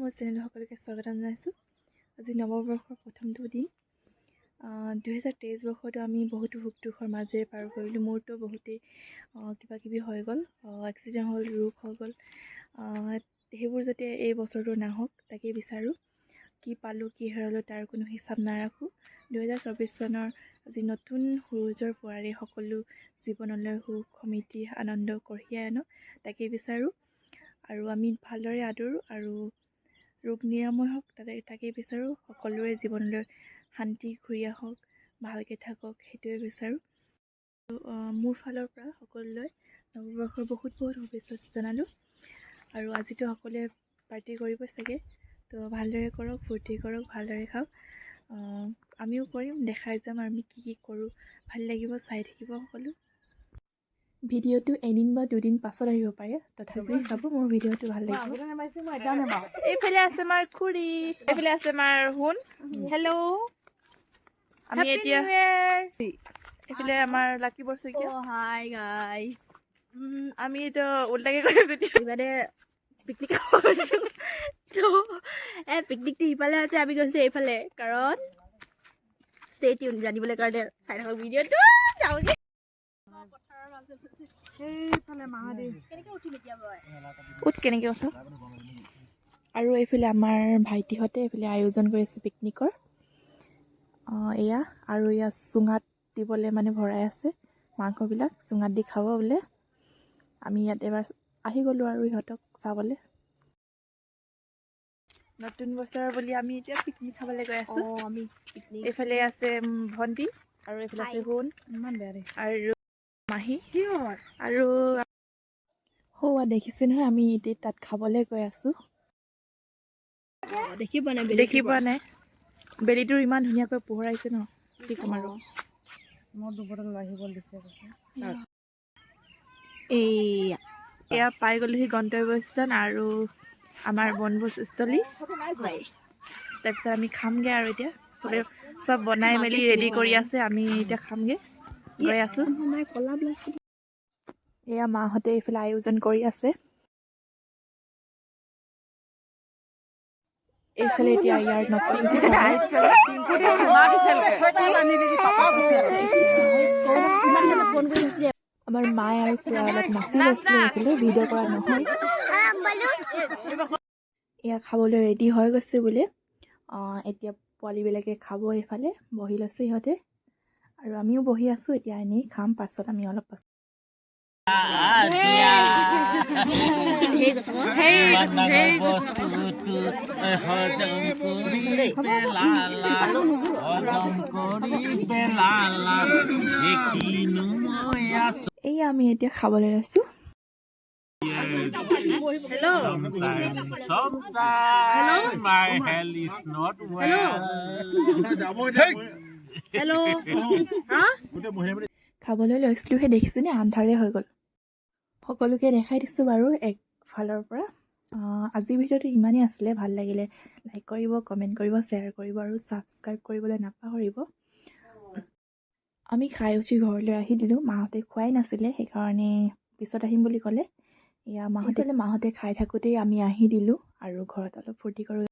মোৰ চেনেল সকলোকে স্বাগতম জনাইছোঁ। আজি নৱবৰ্ষৰ প্ৰথমটো দিন। 2023 বৰ্ষটো আমি বহুতো সুখ দুখৰ মাজেৰে পাৰ কৰিলোঁ। মোৰতো বহুতেই কিবা কিবি হৈ গ'ল, এক্সিডেণ্ট হ'ল, ৰোগ হৈ গ'ল। সেইবোৰ যাতে এই বছৰটো নাহক তাকেই বিচাৰোঁ। কি পালোঁ কি হেৰালোঁ তাৰ কোনো হিচাপ নাৰাখোঁ। 2024 চনৰ আজি নতুন সূৰুজৰ পোৱাৰে সকলো জীৱনলৈ সুখ সমৃদ্ধি আনন্দ কঢ়িয়াই আনক তাকেই বিচাৰোঁ। আৰু আমি ভালদৰে আদৰোঁ আৰু ৰোগ নিৰাময় হওক তাকেই বিচাৰোঁ। সকলোৰে জীৱনলৈ শান্তি ঘূৰি আহক, ভালকৈ থাকক সেইটোৱে বিচাৰোঁ। মোৰ ফালৰ পৰা সকলোলৈ নৱবৰ্ষৰ বহুত শুভেচ্ছা জনালোঁ। আৰু আজিতো সকলোৱে পাৰ্টি কৰিব চাগে, তো ভালদৰে কৰক, ফূৰ্তি কৰক, ভালদৰে খাওক। আমিও কৰিম, দেখাই যাম আমি কি কৰোঁ। ভাল লাগিব, চাই থাকিব সকলো। ভিডিঅ'টো এদিন বা দুদিন পাছত আহিব পাৰে, তথাপি চাব, মোৰ ভিডিঅ'টো ভাল লাগিব। এইফালে আছে আমাৰ খুৰী, এইফালে আছে আমাৰ শুন। হেল্ল', আমি এতিয়া এইফালে আমাৰ লাকি বৰশইকীয়া। হাই গাইজ, আমি এতিয়া উল্টাকে কৰিছোঁ ইমানে পিকনিক খাব গৈছোঁ। তো পিকনিকটো ইফালে আছে, আমি গৈছোঁ এইফালে, কাৰণ ষ্টে টিউন জানিবলৈ কাৰণে চাই থাকক ভিডিঅ'টো। যাওঁগে সেইফালে মহাদেৱ কেনেকৈ উঠিম এতিয়া মই কেনেকৈ উঠো। আৰু এইফালে আমাৰ ভাইটিহঁতে এইফালে আয়োজন কৰিছে পিকনিকৰ। এয়া আৰু এয়া চুঙাত দিবলৈ মানে ভৰাই আছে মাংসবিলাক, চুঙাত দি খাব বোলে। আমি ইয়াত এবাৰ আহি গ'লোঁ আৰু ইহঁতক চাবলৈ। নতুন বছৰ বুলি আমি এতিয়া পিকনিক খাবলৈ গৈ আছোঁ। আমি পিকনিক এইফালে আছে ভণ্টি আৰু এইফালে আছে শুন, ইমান বেয়া দেখিছে আৰু মাহী আৰু দেখিছে নহয়, আমি এতিয়া তাত খাবলৈ গৈ আছোঁ। দেখি পোৱা নাই, দেখি পোৱা নাই, বেলিটোৰ ইমান ধুনীয়াকৈ পোহৰাইছে ন, কি ক'ম আৰু। মই দুবটল আহিব দিছে। এয়া পাই গ'লোহি গন্তব্যস্থান আৰু আমাৰ বনভোজস্থলী। তাৰপিছত আমি খামগৈ আৰু এতিয়া চব বনাই মেলি ৰেডি কৰি আছে, আমি এতিয়া খামগৈ গৈ আছোঁ। এয়া মাহঁতে এইফালে আয়োজন কৰি আছে। এইফালে এতিয়া ইয়াৰ নতুন আমাৰ মায়ে আৰু খুৰা অলপ নাচি লৈছিলে, এইফালে ভিডিঅ' কৰা নহয়। এয়া খাবলৈ ৰেডি হৈ গৈছে বোলে। এতিয়া পোৱালীবিলাকে খাব, এইফালে বহি লৈছে সিহঁতে আৰু আমিও বহি আছোঁ। এতিয়া এনেই খাম, পাছত আমি অলপ পাছত এয়া আমি এতিয়া খাবলৈ লৈছোঁ। খাবলৈ লৈছিলোহে, দেখিছেনে আন্ধাৰে হৈ গ'ল। সকলোকে দেখাই দিছোঁ বাৰু একফালৰ পৰা। আজিৰ ভিডিঅ'টো ইমানেই আছিলে। ভাল লাগিলে লাইক কৰিব, কমেণ্ট কৰিব, শ্বেয়াৰ কৰিব আৰু ছাবস্ক্ৰাইব কৰিবলৈ নাপাহৰিব। আমি খাই উঠি ঘৰলৈ আহি দিলোঁ। মাহঁতে খোৱাই নাছিলে, সেইকাৰণে পিছত আহিম বুলি ক'লে। এয়া মাহঁতে খাই থাকোঁতেই আমি আহি দিলোঁ আৰু ঘৰত অলপ ফূৰ্তি কৰোঁ।